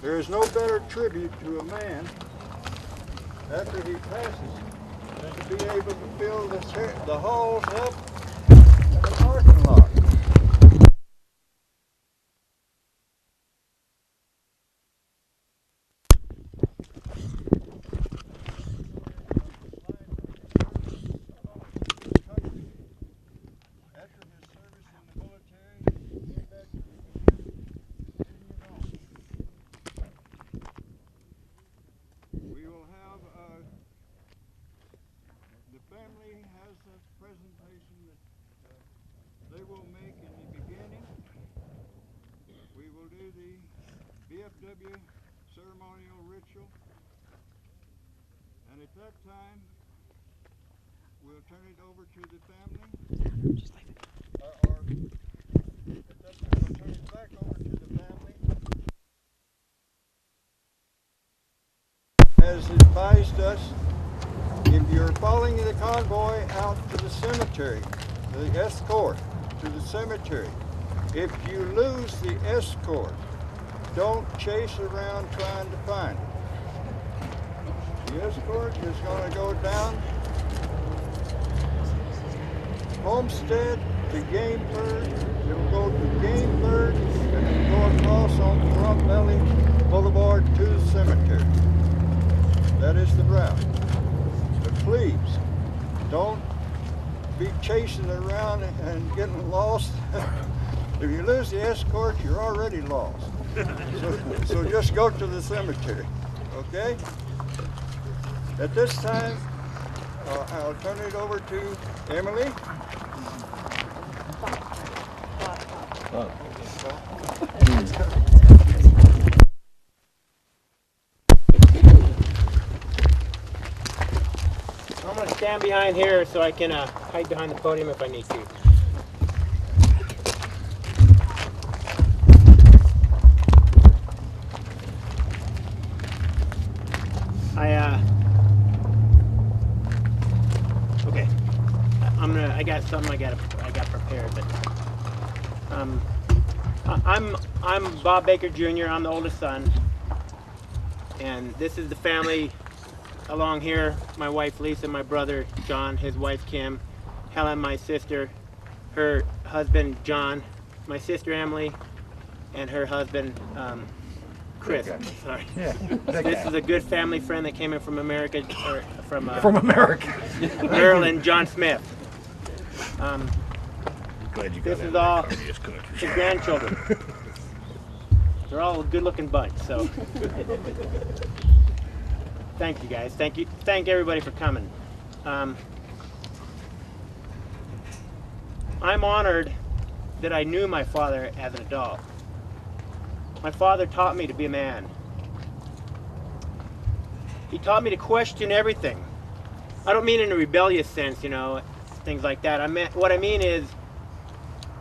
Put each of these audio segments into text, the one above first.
There is no better tribute to a man after he passes than to be able to fill the halls up in the parking lot. The family has a presentation that they will make in the beginning. We will do the VFW ceremonial ritual, and at that time we'll turn it over to the family. Just like that. Or at that time we'll turn it back over to the family. As advised us, if you're following the convoy out to the cemetery, the escort to the cemetery, if you lose the escort, don't chase around trying to find it. The escort is going to go down Homestead to Gamebird. It will go to Gamebird and then go across on Plum Valley Boulevard to the cemetery. That is the route. But please, don't be chasing around and getting lost. If you lose the escort, you're already lost. So just go to the cemetery, okay? At this time, I'll turn it over to Emily. I'm going to stand behind here so I can hide behind the podium if I need to. Okay. I got something I got prepared, but I'm Bob Baker Jr. I'm the oldest son, and this is the family. Along here, my wife Lisa, my brother John, his wife Kim, Helen, my sister, her husband John, my sister Emily, and her husband Chris. Sorry. Yeah, this is a good family friend that came in from America, or from America. Maryland, John Smith. Glad you got this is all his grandchildren. They're all a good-looking bunch, so. Thank you guys. Thank everybody for coming. I'm honored that I knew my father as an adult. My father taught me to be a man. He taught me to question everything. I don't mean in a rebellious sense, you know, things like that. What I mean is,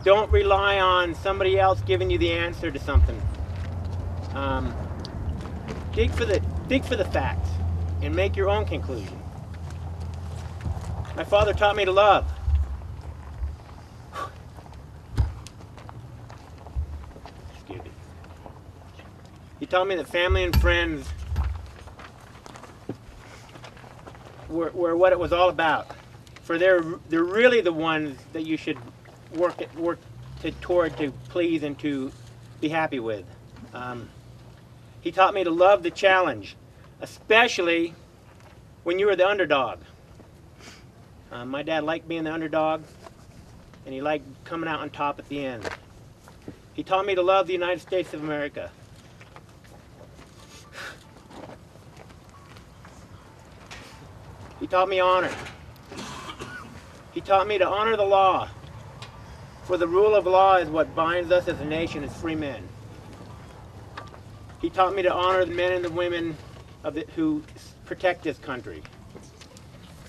don't rely on somebody else giving you the answer to something. Dig for the facts and make your own conclusion. My father taught me to love. Excuse me. He taught me that family and friends were what it was all about. For they're really the ones that you should work toward to please and to be happy with. He taught me to love the challenge, especially when you were the underdog. My dad liked being the underdog, and he liked coming out on top at the end. He taught me to love the United States of America. He taught me honor. He taught me to honor the law, for the rule of law is what binds us as a nation as free men. He taught me to honor the men and the women who protect this country,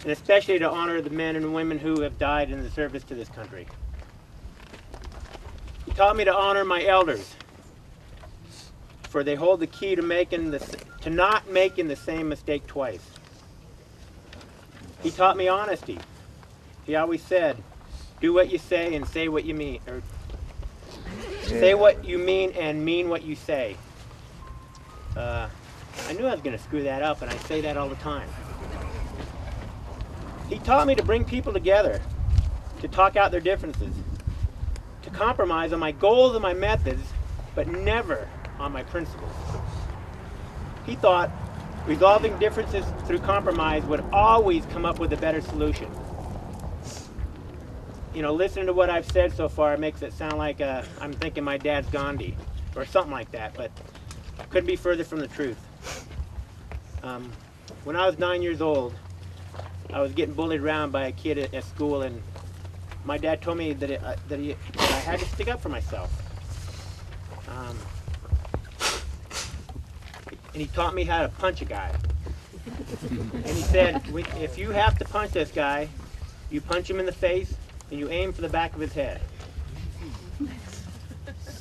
and especially to honor the men and women who have died in the service to this country. He taught me to honor my elders, for they hold the key to not making the same mistake twice. He taught me honesty. He always said, do what you say and say what you mean, or say what you mean and mean what you say. I knew I was going to screw that up, and I say that all the time. He taught me to bring people together, to talk out their differences, to compromise on my goals and my methods, but never on my principles. He thought resolving differences through compromise would always come up with a better solution. You know, listening to what I've said so far makes it sound like I'm thinking my dad's Gandhi, or something like that, but couldn't be further from the truth. When I was 9 years old, I was getting bullied around by a kid at school, and my dad told me that I had to stick up for myself. And he taught me how to punch a guy. And he said, if you have to punch this guy, you punch him in the face and you aim for the back of his head.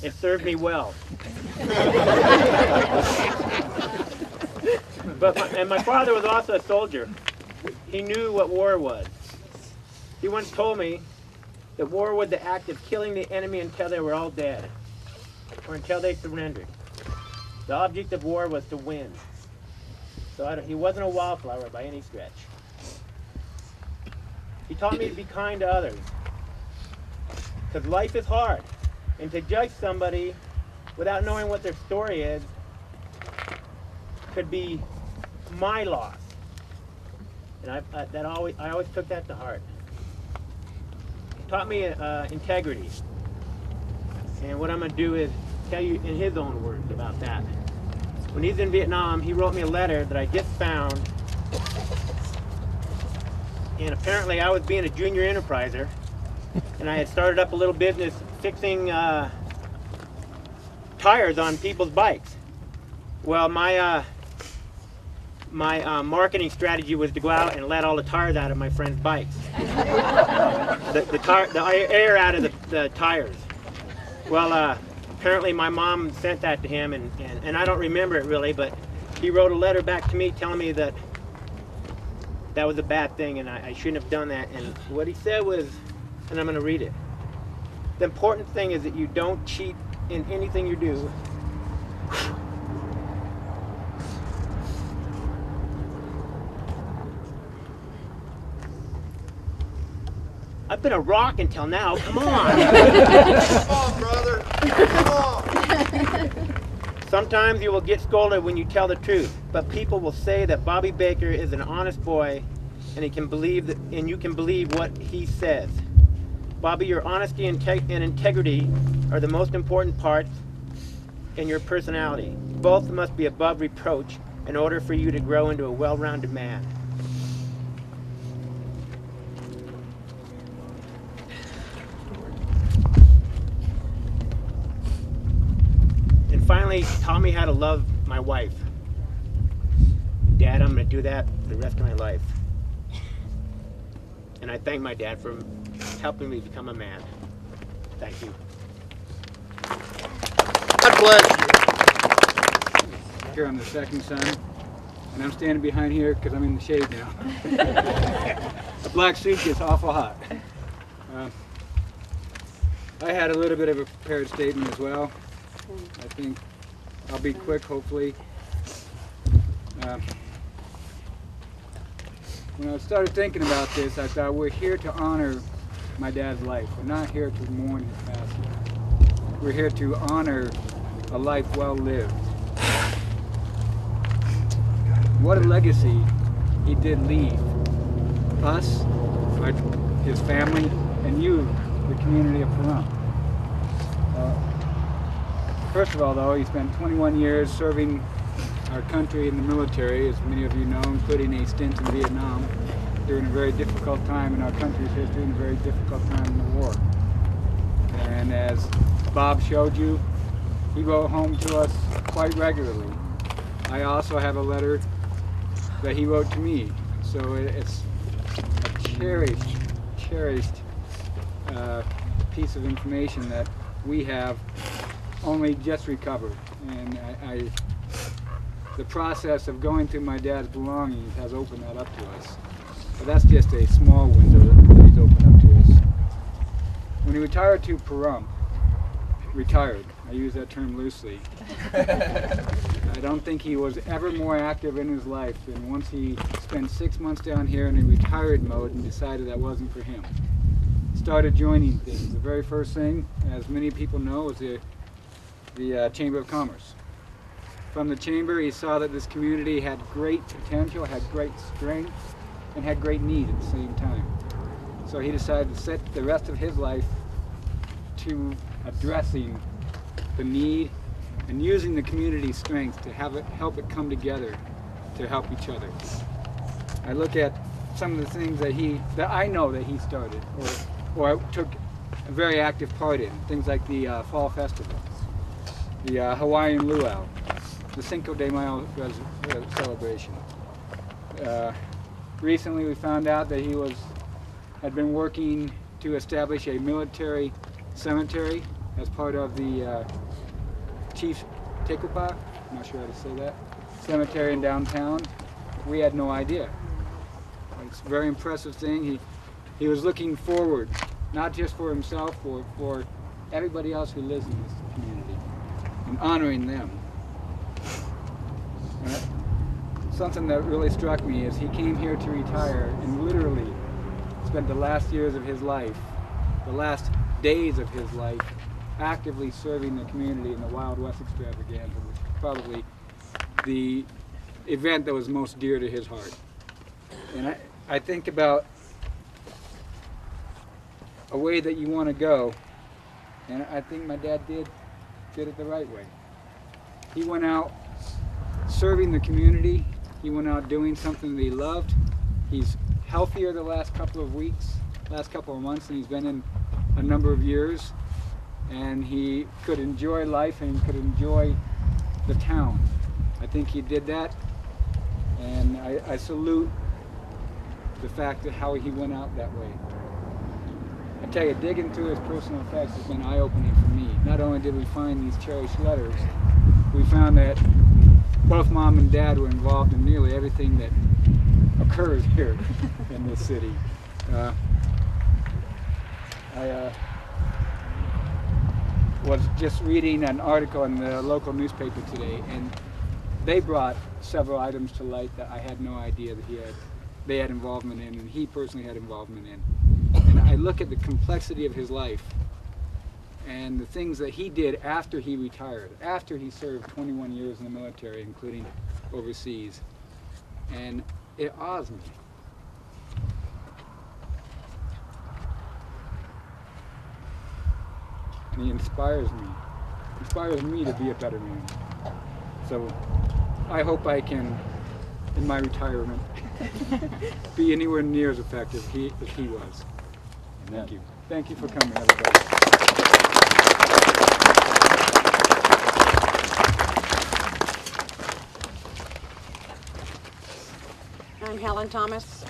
It served me well. And my father was also a soldier. He knew what war was. He once told me that war was the act of killing the enemy until they were all dead, or until they surrendered. The object of war was to win. So he wasn't a wallflower by any stretch. He taught me to be kind to others, because life is hard, and to judge somebody without knowing what their story is could be my loss. And I always took that to heart. He taught me integrity. And what I'm going to do is tell you in his own words about that. When he's in Vietnam, he wrote me a letter that I just found. And apparently I was being a junior enterpriser, and I had started up a little business fixing tires on people's bikes. Well, my marketing strategy was to go out and let all the tires out of my friends' bikes. the air out of the tires. Well, apparently my mom sent that to him, and I don't remember it really, but he wrote a letter back to me telling me that that was a bad thing and I shouldn't have done that. And what he said was, and I'm going to read it, the important thing is that you don't cheat in anything you do. I've been a rock until now. Come on. Come on, brother. Come on. Sometimes you will get scolded when you tell the truth, but people will say that Bobby Baker is an honest boy, and you can believe what he says. Bobby, your honesty and integrity are the most important parts in your personality. Both must be above reproach in order for you to grow into a well-rounded man. Finally taught me how to love my wife. Dad, I'm going to do that for the rest of my life. And I thank my dad for helping me become a man. Thank you. God bless you. Here I'm the second son, and I'm standing behind here because I'm in the shade now. The black suit gets awful hot. I had a little bit of a prepared statement as well. I think I'll be quick, hopefully. When I started thinking about this, I thought we're here to honor my dad's life. We're not here to mourn his passing. We're here to honor a life well lived. What a legacy he did leave us, his family, and you, the community of Pahrump. First of all, though, he spent 21 years serving our country in the military, as many of you know, including a stint in Vietnam during a very difficult time in our country's history and a very difficult time in the war. And as Bob showed you, he wrote home to us quite regularly. I also have a letter that he wrote to me, so it's a cherished piece of information that we have only just recovered. And the process of going through my dad's belongings has opened that up to us. But that's just a small window that he's opened up to us. When he retired to Pahrump, retired, I use that term loosely, I don't think he was ever more active in his life than once he spent 6 months down here in a retired mode and decided that wasn't for him. Started joining things. The very first thing, as many people know, was the Chamber of Commerce. From the Chamber, he saw that this community had great potential, had great strength, and had great need at the same time. So he decided to set the rest of his life to addressing the need and using the community's strength to help it come together to help each other. I look at some of the things that I know that he started or took a very active part in, things like the Fall Festival, the Hawaiian Luau, the Cinco de Mayo celebration. Recently we found out that he had been working to establish a military cemetery as part of the Chief Tecopa, I'm not sure how to say that, cemetery in downtown. We had no idea. It's a very impressive thing. He was looking forward, not just for himself, for everybody else who lives in this community, and honoring them. Something that really struck me is he came here to retire and literally spent the last years of his life, the last days of his life, actively serving the community in the Wild West extravaganza, which was probably the event that was most dear to his heart. And I think about a way that you want to go, and I think my dad did it the right way. He went out serving the community. He went out doing something that he loved. He's healthier the last couple of weeks, last couple of months than he's been in a number of years. And he could enjoy life and could enjoy the town. I think he did that. And I salute the fact that how he went out that way. I tell you, digging through his personal effects has been eye-opening for me. Not only did we find these cherished letters, we found that both Mom and Dad were involved in nearly everything that occurs here in this city. I was just reading an article in the local newspaper today, and they brought several items to light that I had no idea that they had involvement in, and he personally had involvement in. And I look at the complexity of his life and the things that he did after he retired, after he served 21 years in the military, including overseas, and it awes me. And he inspires me to be a better man. So I hope I can, in my retirement, be anywhere near as effective as he was. Thank you. Thank you for coming, everybody. I'm Helen Thomas,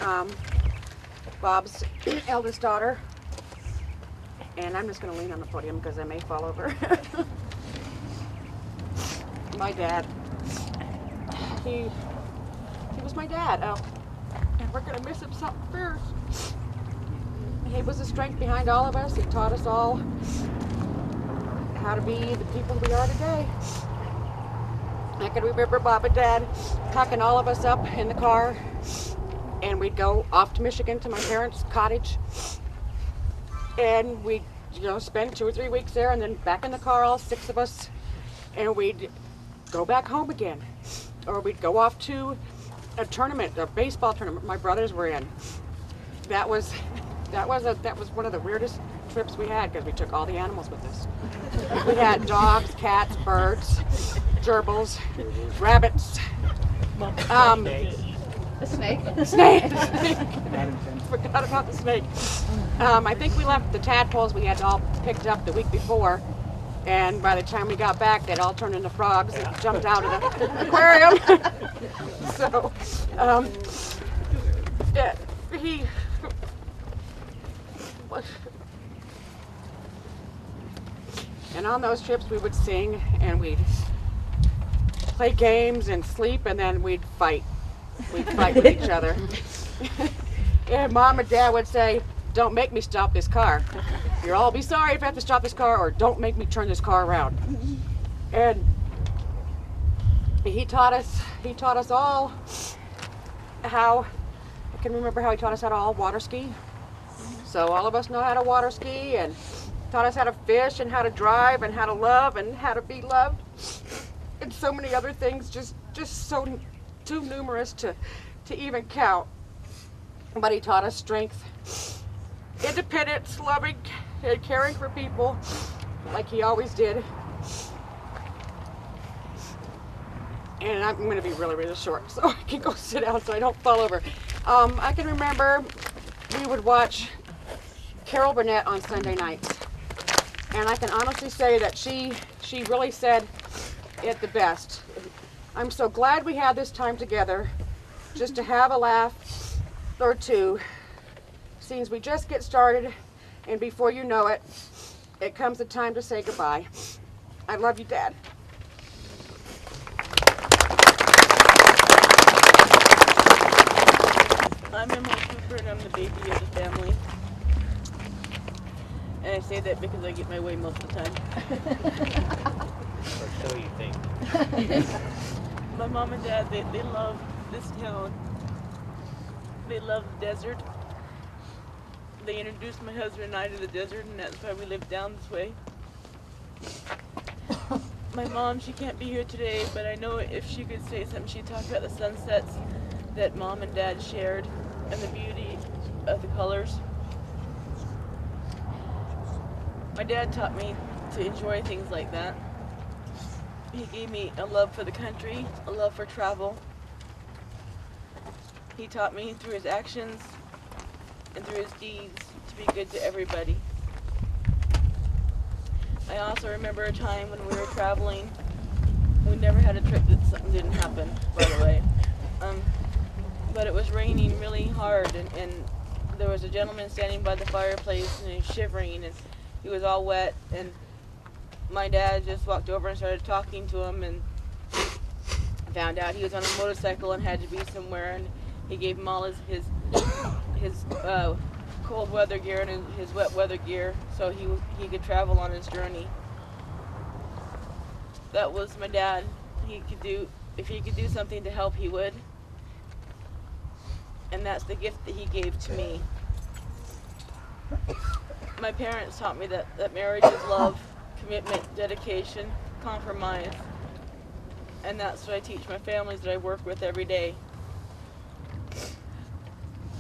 Bob's eldest daughter, and I'm just going to lean on the podium because I may fall over. My dad, he was my dad. And we're going to miss him something fierce. He was the strength behind all of us. He taught us all how to be the people we are today. I can remember Bob and Dad packing all of us up in the car, and we'd go off to Michigan to my parents' cottage, and we'd spend 2 or 3 weeks there, and then back in the car, all 6 of us, and we'd go back home again, or we'd go off to a tournament, a baseball tournament my brothers were in. That was one of the weirdest trips we had because we took all the animals with us. We had dogs, cats, birds, gerbils, rabbits, A snake. snake. Forgot about the snake. I think we left the tadpoles we had all picked up the week before, and by the time we got back, they'd all turned into frogs and jumped out of the aquarium. So, yeah, and on those trips we would sing and we'd play games and sleep, and then we'd fight. We'd fight with each other. And Mom and Dad would say, don't make me stop this car. You'll all be sorry if I have to stop this car, or don't make me turn this car around. And he taught us all how, I can remember how he taught us how to all water ski. So all of us know how to water ski, and taught us how to fish and how to drive and how to love and how to be loved. And so many other things, just so too numerous to even count. But he taught us strength, independence, loving, and caring for people like he always did. And I'm going to be really, really short so I can go sit down so I don't fall over. I can remember we would watch Carol Burnett on Sunday nights. And I can honestly say that she really said it the best. I'm so glad we had this time together just to have a laugh or two. Seems we just get started, and before you know it, it comes the time to say goodbye. I love you, Dad. I'm Emily Cooper, and I'm the baby of the family. And I say that because I get my way most of the time. Or so you think. My mom and dad, they love this town. They love the desert. They introduced my husband and I to the desert, and that's why we live down this way. My mom, she can't be here today, but I know if she could say something, she'd talk about the sunsets that Mom and Dad shared and the beauty of the colors. My dad taught me to enjoy things like that. He gave me a love for the country, a love for travel. He taught me through his actions and through his deeds to be good to everybody. I also remember a time when we were traveling. We never had a trip that something didn't happen, by the way. But it was raining really hard, and there was a gentleman standing by the fireplace, and he was shivering, and he was all wet, and my dad just walked over and started talking to him, and found out he was on a motorcycle and had to be somewhere, and he gave him all his cold weather gear and his wet weather gear so he could travel on his journey. That was my dad. If he could do something to help, he would. And that's the gift that he gave to me. My parents taught me that marriage is love, commitment, dedication, compromise. And that's what I teach my families that I work with every day.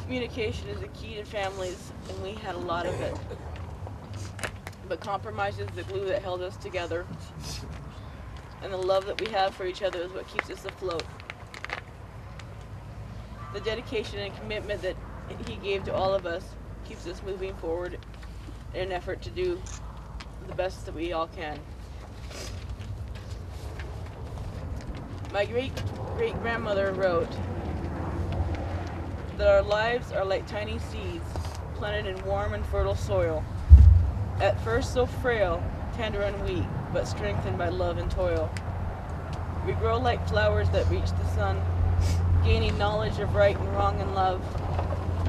Communication is the key to families, and we had a lot of it. But compromise is the glue that held us together. And the love that we have for each other is what keeps us afloat. The dedication and commitment that he gave to all of us keeps us moving forward in an effort to do the best that we all can. My great-great-grandmother wrote that our lives are like tiny seeds planted in warm and fertile soil, at first so frail, tender and weak, but strengthened by love and toil. We grow like flowers that reach the sun, gaining knowledge of right and wrong and love.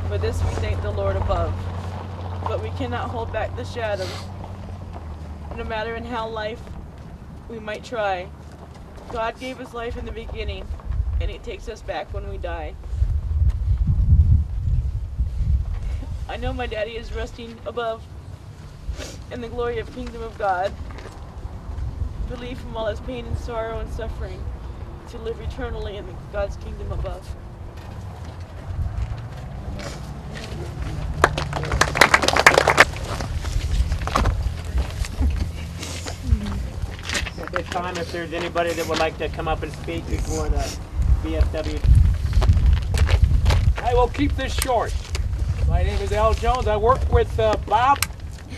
For this we thank the Lord above. But we cannot hold back the shadows. No matter in how life we might try, God gave us life in the beginning, and it takes us back when we die. I know my daddy is resting above in the glory of kingdom of God, relieved from all his pain and sorrow and suffering, to live eternally in God's kingdom above. At this time, if there's anybody that would like to come up and speak before the VFW. I will keep this short. My name is Al Jones. I worked with Bob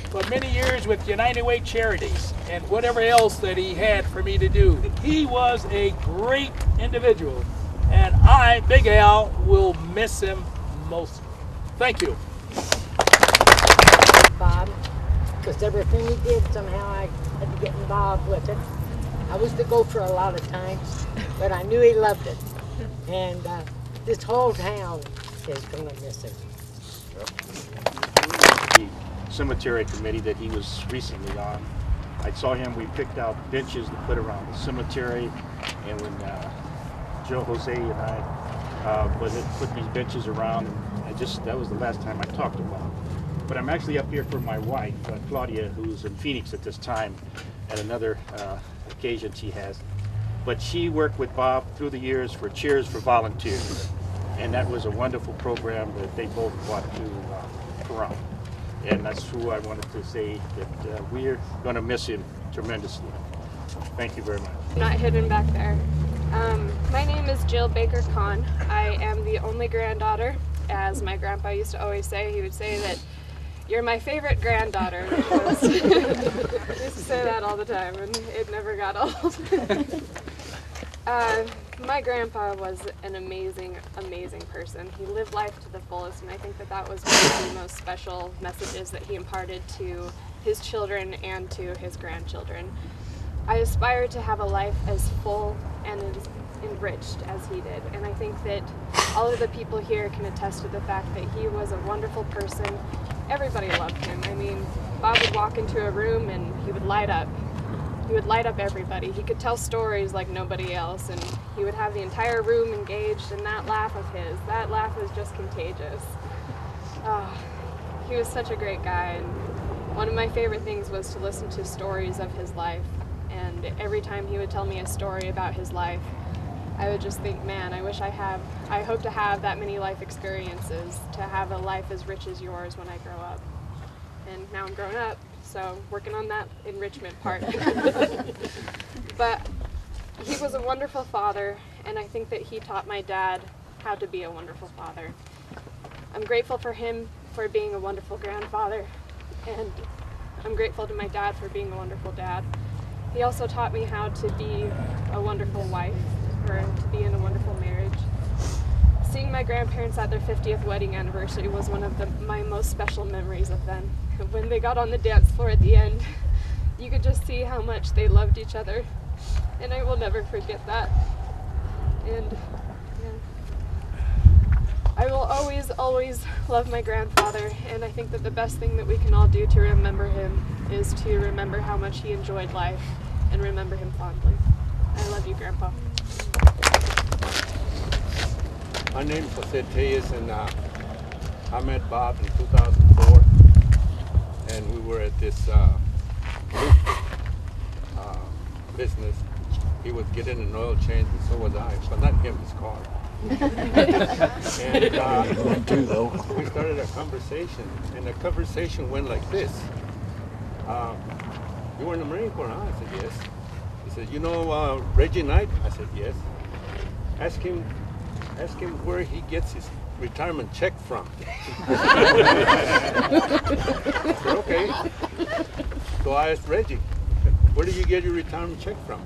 for many years with United Way Charities and whatever else that he had for me to do. He was a great individual, and I, Big Al, will miss him most. Thank you. Bob, because everything he did, somehow I had to get involved with it. I was the gopher a lot of times, but I knew he loved it. And this whole town is going to miss him. The cemetery committee that he was recently on. I saw him, we picked out benches to put around the cemetery, and when Joe Jose and I put these benches around, and that was the last time I talked to Bob. But I'm actually up here for my wife, Claudia, who's in Phoenix at this time, at another occasion she has. But she worked with Bob through the years for Cheers for Volunteers, and that was a wonderful program that they both brought to Pahrump. And that's who I wanted to say that we're going to miss him tremendously. Thank you very much. Not hidden back there. My name is Jill Baker Kahn. I am the only granddaughter. As my grandpa used to always say, he would say that you're my favorite granddaughter. He used to say that all the time, and it never got old. My grandpa was an amazing, amazing person. He lived life to the fullest, and I think that that was one of the most special messages that he imparted to his children and to his grandchildren. I aspire to have a life as full and as enriched as he did, and I think that all of the people here can attest to the fact that he was a wonderful person. Everybody loved him. I mean, Bob would walk into a room and he would light up. He would light up everybody. He could tell stories like nobody else, and he would have the entire room engaged in that laugh of his. That laugh was just contagious. He was such a great guy, and one of my favorite things was to listen to stories of his life. And every time he would tell me a story about his life, I would just think, man, I hope to have that many life experiences, to have a life as rich as yours when I grow up. And now I'm grown up, so working on that enrichment part. But he was a wonderful father, and I think that he taught my dad how to be a wonderful father. I'm grateful for him for being a wonderful grandfather, and I'm grateful to my dad for being a wonderful dad. He also taught me how to be a wonderful wife, or to be in a wonderful marriage. Seeing my grandparents at their 50th wedding anniversary was one of my most special memories of them. When they got on the dance floor at the end, you could just see how much they loved each other, and I will never forget that. And I will always, always love my grandfather, and I think that the best thing that we can all do to remember him is to remember how much he enjoyed life and remember him fondly. I love you, Grandpa. My name is Jose Tellez, and I met Bob in 2004, and we were at this business. He was getting an oil change, and so was I, but not him, his car. And we started a conversation, and the conversation went like this. You were in the Marine Corps, huh? I said, yes. He said, you know Reggie Knight? I said, yes. Ask him where he gets his retirement check from. I said, okay. So I asked Reggie, where do you get your retirement check from?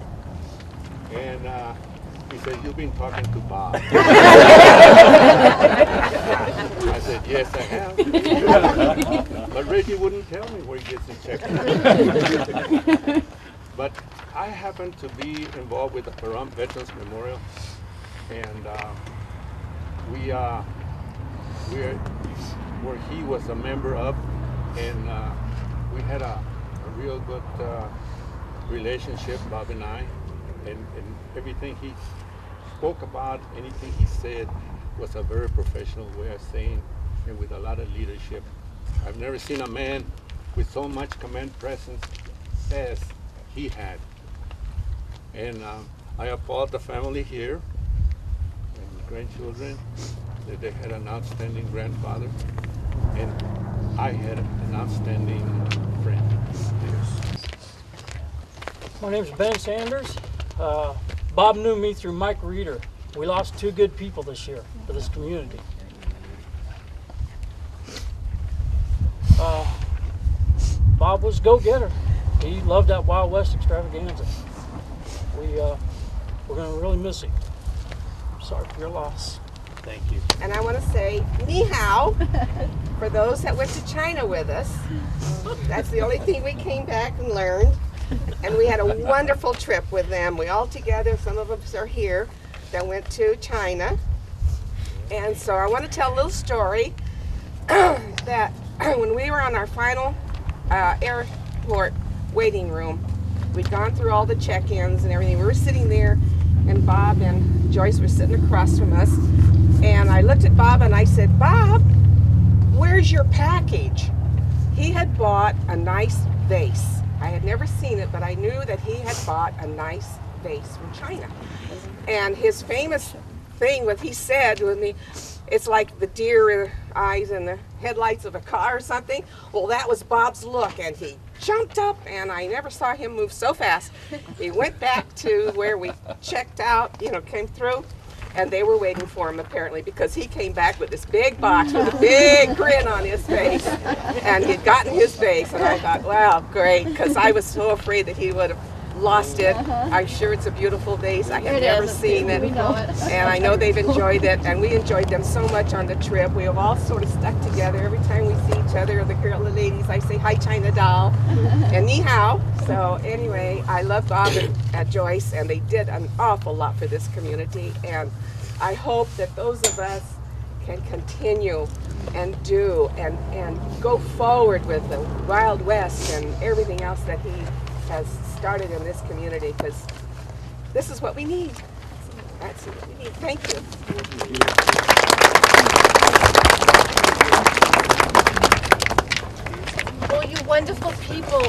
And he said, you've been talking to Bob. I said, yes, I have. But Reggie wouldn't tell me where he gets his check from. But I happen to be involved with the Pahrump Veterans Memorial, and where he was a member of, and we had a real good relationship, Bob and I, and everything he spoke about, anything he said was a very professional way of saying, and with a lot of leadership. I've never seen a man with so much command presence as he had. And I applaud the family here and grandchildren that they had an outstanding grandfather, and I had an outstanding friend. My name is Ben Sanders. Bob knew me through Mike Reeder. We lost two good people this year to this community. Bob was a go-getter. He loved that Wild West extravaganza. We're going to really miss him. Sorry for your loss. Thank you. And I want to say ni hao for those that went to China with us. That's the only thing we came back and learned. And we had a wonderful trip with them. We all together, some of us are here, that went to China. And so I want to tell a little story. that when we were on our final airport waiting room, we'd gone through all the check-ins and everything. We were sitting there, and Bob and Joyce were sitting across from us. And I looked at Bob and I said, "Bob, where's your package?" He had bought a nice vase. I had never seen it, but I knew that he had bought a nice vase from China. And his famous thing, what he said with me, it's like the deer eyes and the headlights of a car or something. Well, that was Bob's look, and he jumped up, and I never saw him move so fast. He went back to where we checked out, came through, and they were waiting for him apparently, because he came back with this big box with a big grin on his face, and he'd gotten his vase, and I thought, wow, great, because I was so afraid that he would have lost it. I'm sure it's a beautiful vase. I have never seen it. We know it. And I know they've enjoyed it, and we enjoyed them so much on the trip. We have all sort of stuck together. Every time we see each other, the ladies, I say, "Hi, China doll," and "Ni hao." So anyway, I love Bob and Joyce, and they did an awful lot for this community, and I hope that those of us can continue and do and go forward with the Wild West and everything else that he has started in this community, because this is what we need. That's what we need. Thank you. Oh, you wonderful people.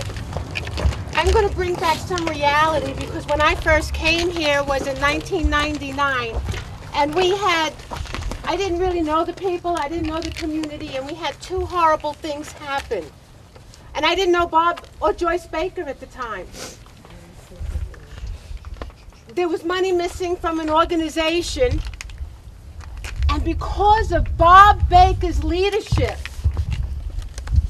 I'm going to bring back some reality, because when I first came here was in 1999, and I didn't really know the people, I didn't know the community, and we had two horrible things happen. And I didn't know Bob or Joyce Baker at the time. There was money missing from an organization, and because of Bob Baker's leadership,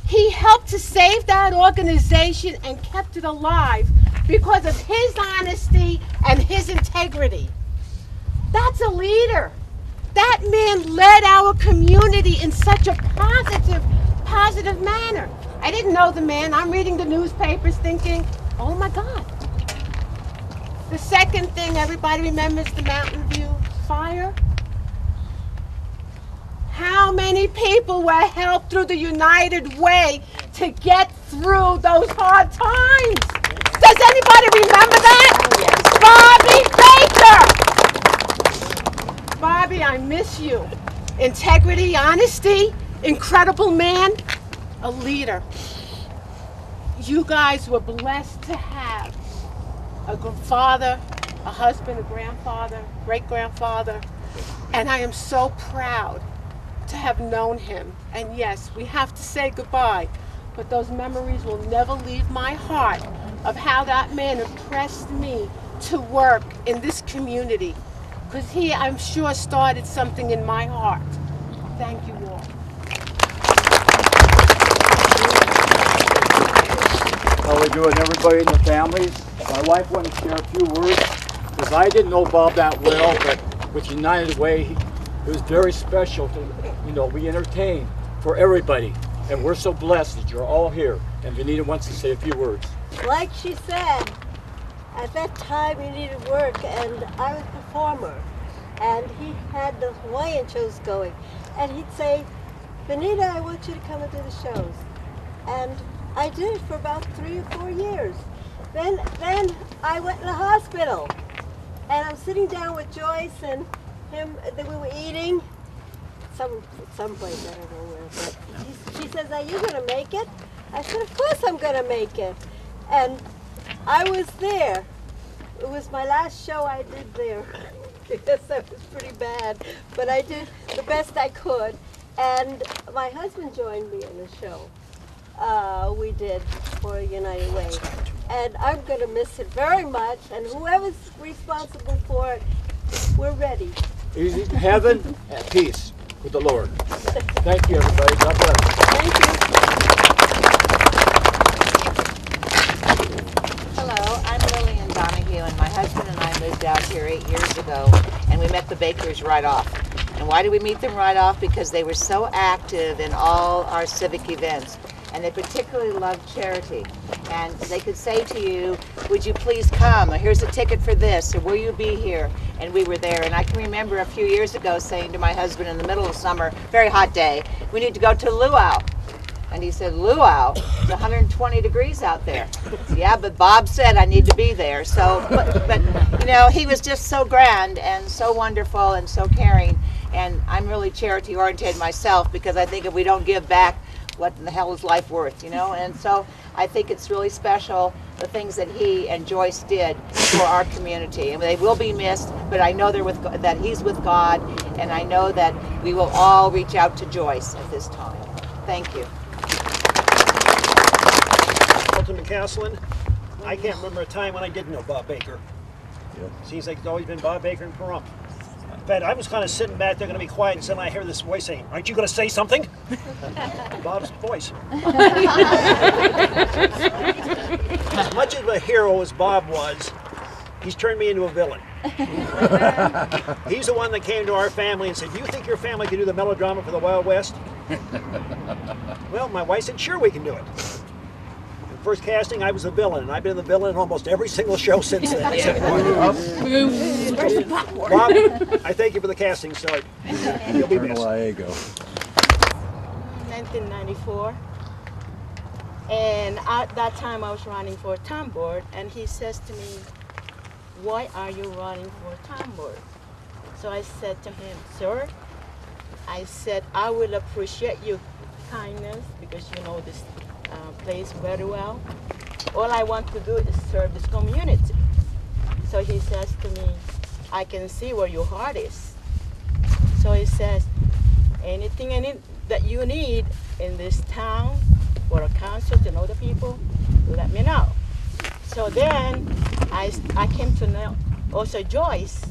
he helped to save that organization and kept it alive because of his honesty and his integrity. That's a leader. That man led our community in such a positive manner. I didn't know the man. I'm reading the newspapers thinking, oh my God. The second thing, everybody remembers the Mountain View fire. How many people were helped through the United Way to get through those hard times? Does anybody remember that? Bobby Baker! Bobby, I miss you. Integrity, honesty, incredible man, a leader. You guys were blessed to have a father, a husband, a grandfather, great-grandfather, and I am so proud to have known him. And yes, we have to say goodbye, but those memories will never leave my heart of how that man impressed me to work in this community, because he, I'm sure, started something in my heart. Thank you all. How we doing, everybody in the families? My wife wanted to share a few words, because I didn't know Bob that well, but with United Way, it was very special to, we entertain for everybody, and we're so blessed that you're all here. And Vanita wants to say a few words. Like she said, at that time he needed work, and I was a performer, and he had the Hawaiian shows going, and he'd say, "Vanita, I want you to come and do the shows." And I did it for about 3 or 4 years. Then I went in the hospital, and I'm sitting down with Joyce and him. Then we were eating someplace, I don't know where. But she says, "Are you gonna make it?" I said, "Of course I'm gonna make it." And I was there. It was my last show I did there. Yes, that was pretty bad, but I did the best I could. And my husband joined me in the show. We did for United Way. And I'm going to miss it very much. And whoever's responsible for it, we're ready. Easy to heaven and peace with the Lord. Thank you, everybody. God bless. Thank you. Hello, I'm Lillian Donahue, and my husband and I moved out here 8 years ago, and we met the Bakers right off. And why do we meet them right off? Because they were so active in all our civic events. And they particularly loved charity. And they could say to you, would you please come? Or here's a ticket for this, or will you be here? And we were there. And I can remember a few years ago saying to my husband in the middle of summer, very hot day, we need to go to Luau. And he said, Luau? It's 120 degrees out there. Yeah, but Bob said I need to be there. So, but you know, he was just so grand and so wonderful and so caring. And I'm really charity oriented myself, because I think if we don't give back, what in the hell is life worth, you know? And so I think it's really special, the things that he and Joyce did for our community. And they will be missed, but I know that he's with God, and I know that we will all reach out to Joyce at this time. Thank you. Milton McCaslin. I can't remember a time when I didn't know Bob Baker. Seems like it's always been Bob Baker and Pahrump. In fact, I was kind of sitting back there going to be quiet, and suddenly I hear this voice saying, aren't you going to say something? Bob's voice. As much of a hero as Bob was, he's turned me into a villain. He's the one that came to our family and said, do you think your family can do the melodrama for the Wild West? Well, my wife said, sure, we can do it. First casting, I was the villain, and I've been the villain in almost every single show since then. Bob, I thank you for the casting, so you'll be missed. 1994, and at that time I was running for town board, and he says to me, why are you running for town board? So I said to him, sir, I said, I will appreciate your kindness because you know this place very well. All I want to do is serve this community. So he says to me, I can see where your heart is. So he says, anything that you need in this town for a council to know the people, let me know. So then I came to know also Joyce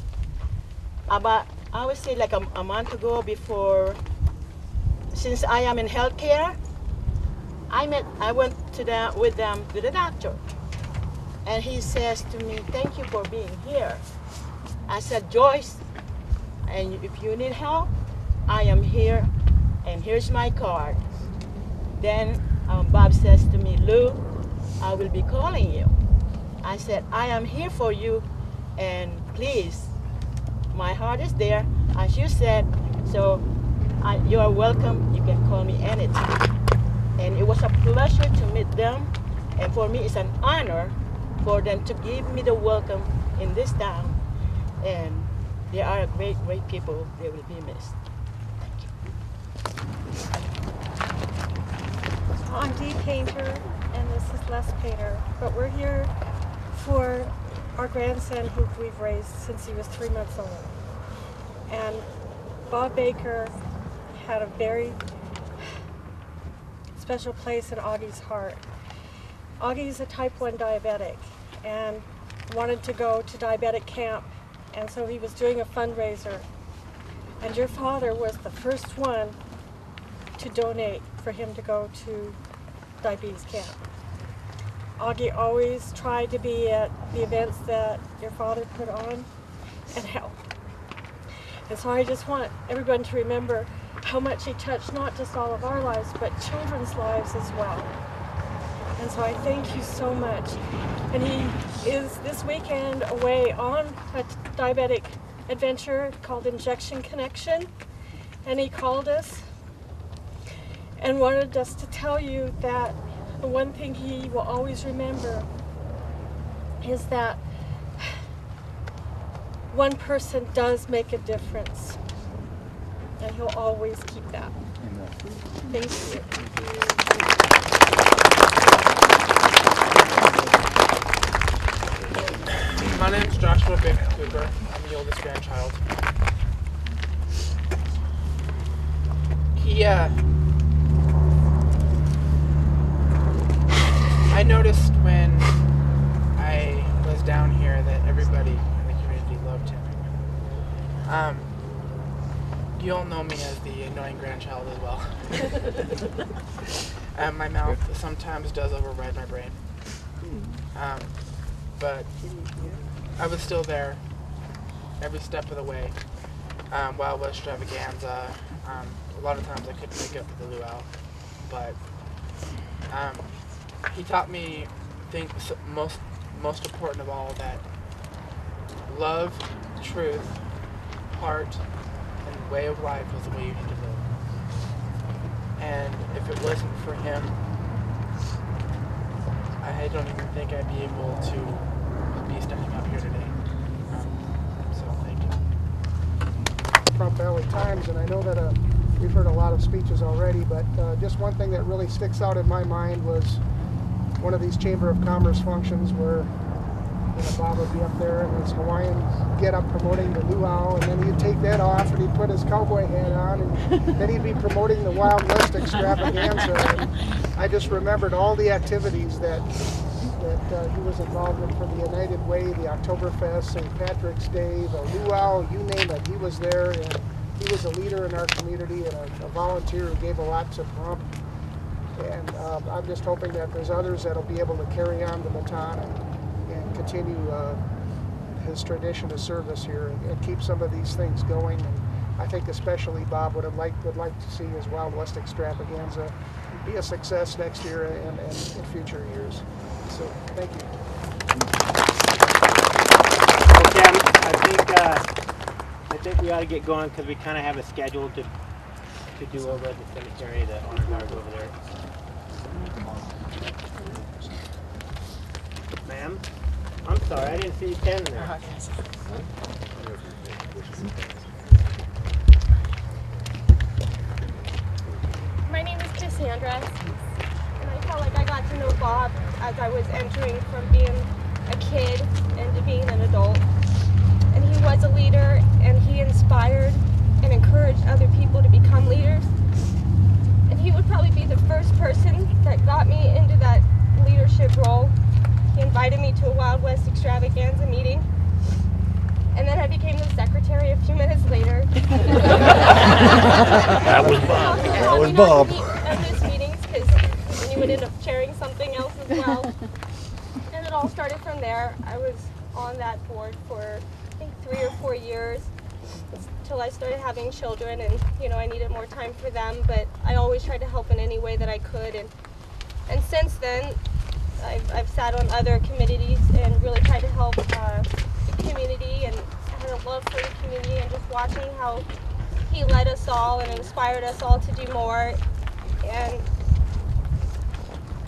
about, I would say like a month ago before, since I am in healthcare, I went with them to the doctor, and he says to me, thank you for being here. I said, Joyce, and if you need help, I am here, and here's my card. Then Bob says to me, Lou, I will be calling you. I said, I am here for you, and please, my heart is there, as you said, so you are welcome. You can call me anytime. And it was a pleasure to meet them, and for me it's an honor for them to give me the welcome in this town. And they are a great, great people. They will be missed. So I'm Dee Painter, and this is Les Painter, but we're here for our grandson who we've raised since he was 3 months old. And Bob Baker had a very special place in Augie's heart. Augie's a type 1 diabetic and wanted to go to diabetic camp, and so he was doing a fundraiser. And your father was the first one to donate for him to go to diabetes camp. Augie always tried to be at the events that your father put on and help. And so I just want everyone to remember how much he touched not just all of our lives, but children's lives as well. And so I thank you so much. And he is this weekend away on a diabetic adventure called Injection Connection. And he called us and wanted us to tell you that the one thing he will always remember is that one person does make a difference. And he'll always keep that. Thank you. My name's Joshua Baker Cooper. I'm the oldest grandchild. I noticed when I was down here that everybody in the community loved him. You all know me as the annoying grandchild as well. And my mouth sometimes does override my brain. But I was still there every step of the way. Wild West Extravaganza. A lot of times I couldn't make up for the luau, but he taught me things most important of all, that love, truth, heart, and way of life was the way you need to live. And if it wasn't for him, I don't even think I'd be able to be standing up here today. So thank you. Front Valley Times, and I know that we've heard a lot of speeches already, but just one thing that really sticks out in my mind was one of these Chamber of Commerce functions where Bob would be up there in his Hawaiian get-up promoting the luau, and then he'd take that off and he'd put his cowboy hat on, and then he'd be promoting the Wild West Extravaganza. And I just remembered all the activities that he was involved in, from the United Way, the Oktoberfest, St. Patrick's Day, the luau, you name it, he was there, and he was a leader in our community and a volunteer who gave a lot to Pahrump. And I'm just hoping that there's others that'll be able to carry on the baton and continue his tradition of service here and keep some of these things going. And I think especially Bob would like to see his Wild West Extravaganza be a success next year and in future years. So thank you. Okay, I think we ought to get going because we kind of have a schedule to do over at the cemetery, the honor guard over there. Ma'am? I'm sorry, I didn't see you standing there. My name is Cassandra, and I felt like I got to know Bob as I was entering from being a kid into being an adult. And he was a leader, and he inspired and encouraged other people to become leaders. And he would probably be the first person that got me into that leadership role. He invited me to a Wild West Extravaganza meeting, and then I became the secretary a few minutes later. That was Bob. That was Bob. At those meetings, because then you would end up chairing something else as well. And it all started from there. I was on that board for I think 3 or 4 years until I started having children, and I needed more time for them. But I always tried to help in any way that I could, and since then. I've sat on other committees and really tried to help the community, and I had a love for the community, and just watching how he led us all and inspired us all to do more. And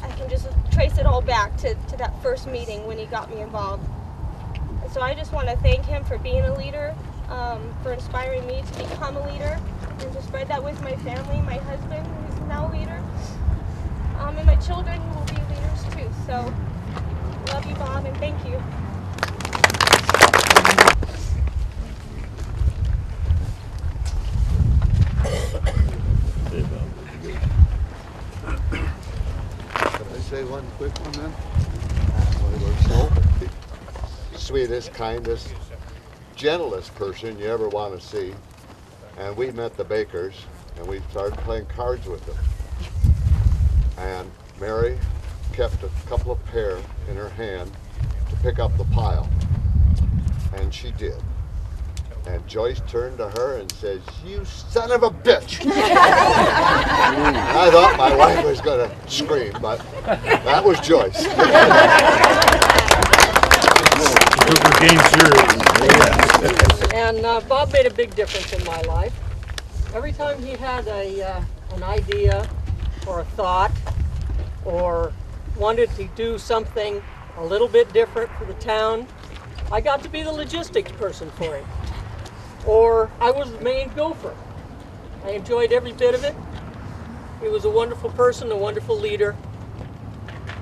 I can just trace it all back to that first meeting when he got me involved. And so I just want to thank him for being a leader, for inspiring me to become a leader, and to spread that with my family, my husband, who's now a leader, and my children who will be leaders too. So, love you, Bob, and thank you. Can I say one quick one then? Sweetest, kindest, gentlest person you ever want to see. And we met the Bakers, and we started playing cards with them. And Mary kept a couple of pair in her hand to pick up the pile. And she did. And Joyce turned to her and says, "You son of a bitch!" I thought my wife was going to scream, but that was Joyce. Took her game serious. And Bob made a big difference in my life. Every time he had an idea or a thought or wanted to do something a little bit different for the town, I got to be the logistics person for him. Or I was the main gopher. I enjoyed every bit of it. He was a wonderful person, a wonderful leader.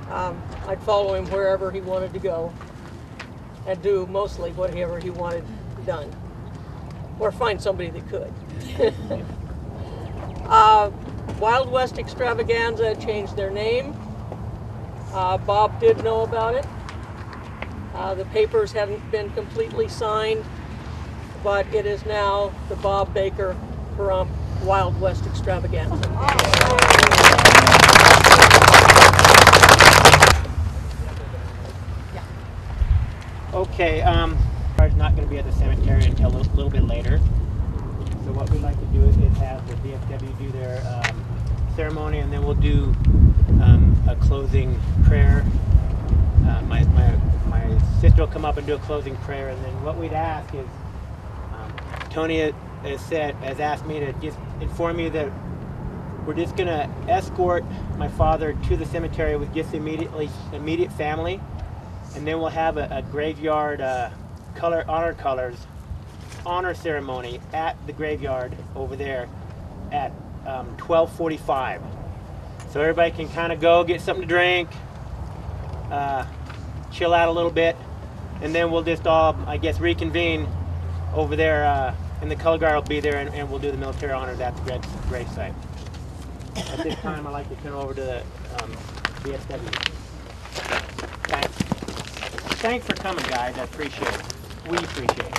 I'd follow him wherever he wanted to go and do mostly whatever he wanted done. Or find somebody that could. Wild West Extravaganza changed their name. Bob did know about it. The papers hadn't been completely signed, but it is now the Bob Baker Pahrump Wild West Extravaganza. Okay, I'm not going to be at the cemetery until a little bit later. So what we'd like to do is have the VFW do their ceremony, and then we'll do a closing prayer. My sister will come up and do a closing prayer, and then what we'd ask is, Tony has asked me to just inform you that we're just going to escort my father to the cemetery with just immediate family, and then we'll have a graveyard honor ceremony at the graveyard over there at 12:45. So everybody can kind of go get something to drink, chill out a little bit, and then we'll just all, I guess, reconvene over there, and the color guard will be there, and we'll do the military honors at the grave site. At this time, I'd like to turn over to the VFW. Thanks. Thanks for coming, guys. I appreciate it. We appreciate it.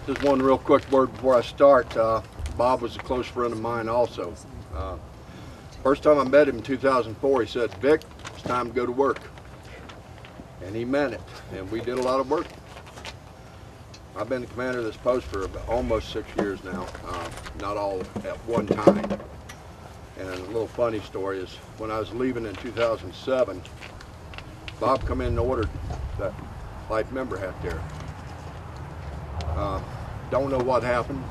Just one real quick word before I start. Bob was a close friend of mine also. First time I met him in 2004, he said, "Vic, it's time to go to work." And he meant it, and we did a lot of work. I've been the commander of this post for almost 6 years now, not all at one time. And a little funny story is, when I was leaving in 2007, Bob come in and ordered that life member hat there. Don't know what happened,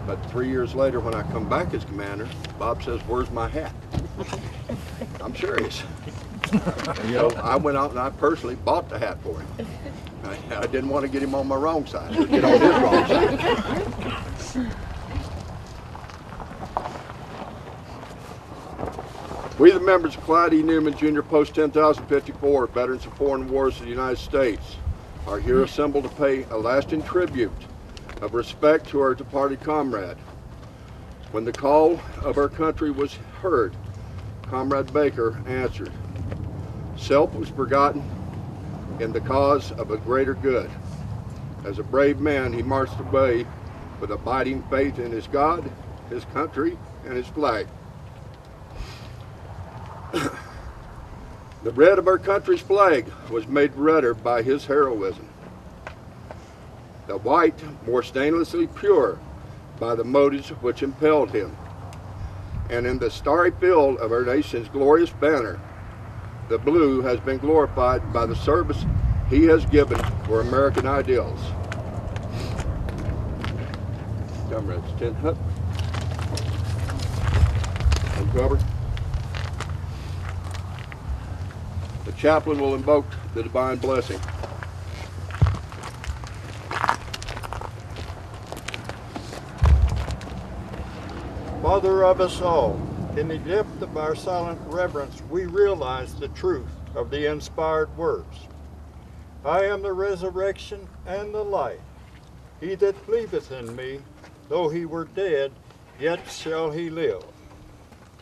but 3 years later when I come back as commander, Bob says, "Where's my hat?" I'm serious. So I went out and I personally bought the hat for him. I didn't want to get him on my wrong side, or get on his wrong side. We, the members of Clyde E. Newman Jr. Post 10,054, Veterans of Foreign Wars of the United States, are here assembled to pay a lasting tribute of respect to our departed comrade. When the call of our country was heard, Comrade Baker answered. Self was forgotten in the cause of a greater good. As a brave man, he marched away with abiding faith in his God, his country, and his flag. The red of our country's flag was made redder by his heroism. The white more stainlessly pure by the motives which impelled him. And in the starry field of our nation's glorious banner, the blue has been glorified by the service he has given for American ideals. Comrades, tent up. Uncover. The chaplain will invoke the divine blessing. Father of us all, in the depth of our silent reverence, we realize the truth of the inspired words. I am the resurrection and the life. He that believeth in me, though he were dead, yet shall he live.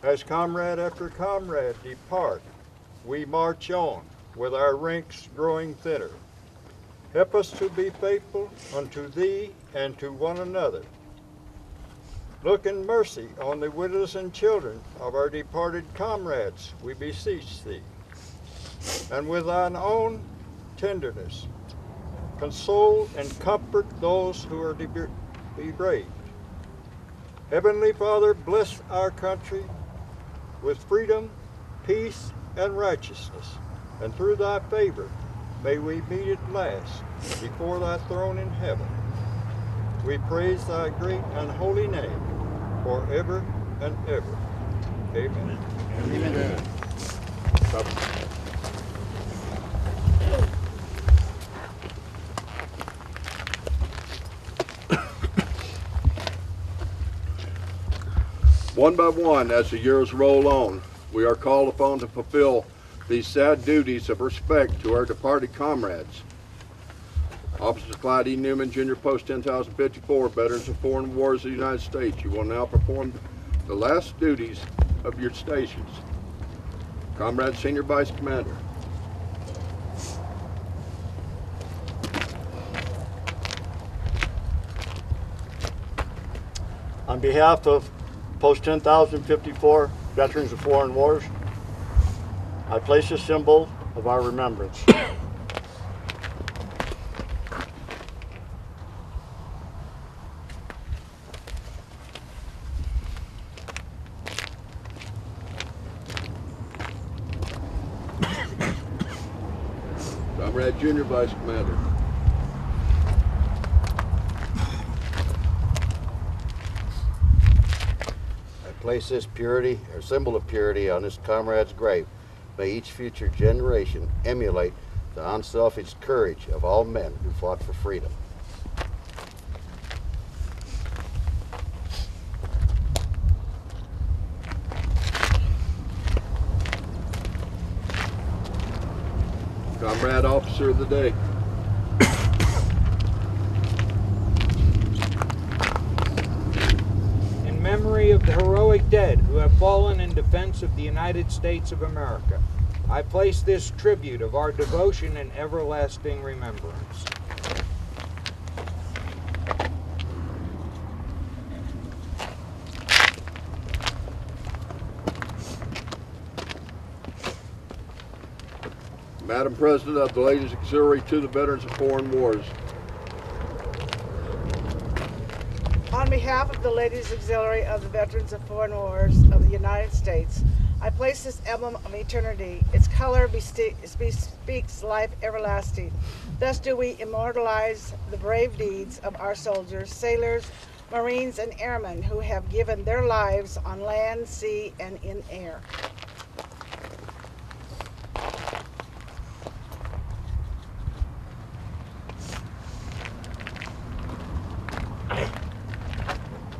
As comrade after comrade depart, we march on with our ranks growing thinner. Help us to be faithful unto thee and to one another. Look in mercy on the widows and children of our departed comrades, we beseech thee. And with thine own tenderness, console and comfort those who are bereaved. Heavenly Father, bless our country with freedom, peace, and righteousness. And through thy favor, may we meet at last before thy throne in heaven. We praise thy great and holy name forever and ever. Amen. Amen. One by one, as the years roll on, we are called upon to fulfill these sad duties of respect to our departed comrades. Officers Clyde E. Newman, Jr. Post 10,054, Veterans of Foreign Wars of the United States, you will now perform the last duties of your stations. Comrade Senior Vice Commander. On behalf of Post 10,054, Veterans of Foreign Wars, I place a symbol of our remembrance. Comrade Junior Vice Commander. I place this purity, or symbol of purity, on this comrade's grave. May each future generation emulate the unselfish courage of all men who fought for freedom. Comrade Officer of the Day. In memory of the heroic dead who have fallen in defense of the United States of America, I place this tribute of our devotion and everlasting remembrance. Madam President of the Ladies Auxiliary to the Veterans of Foreign Wars. On behalf of the Ladies Auxiliary of the Veterans of Foreign Wars of the United States, I place this emblem of eternity. Its color bespeaks life everlasting. Thus do we immortalize the brave deeds of our soldiers, sailors, Marines, and airmen who have given their lives on land, sea, and in air.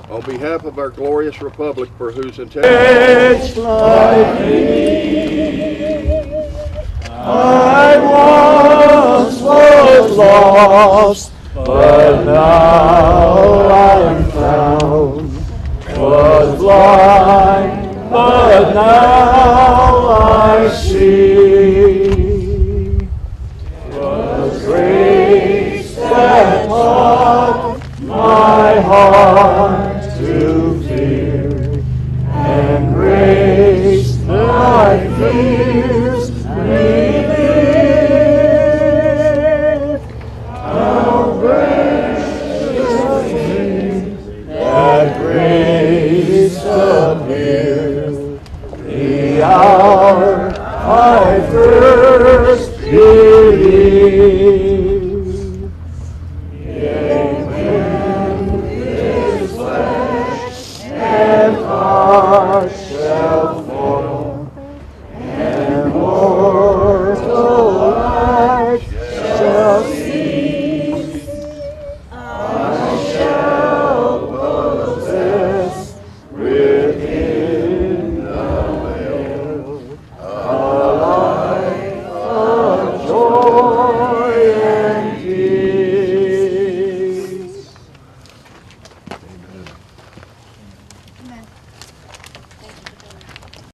On behalf of our glorious republic, for whose integrity I once was lost, but now I am found. Was blind, but now I see. Was grace that taught my heart to fear, and grace my fears relieved. How graciously that grace appeared, the hour I first believed. Heart shall fall, and mortal life shall cease. I shall possess within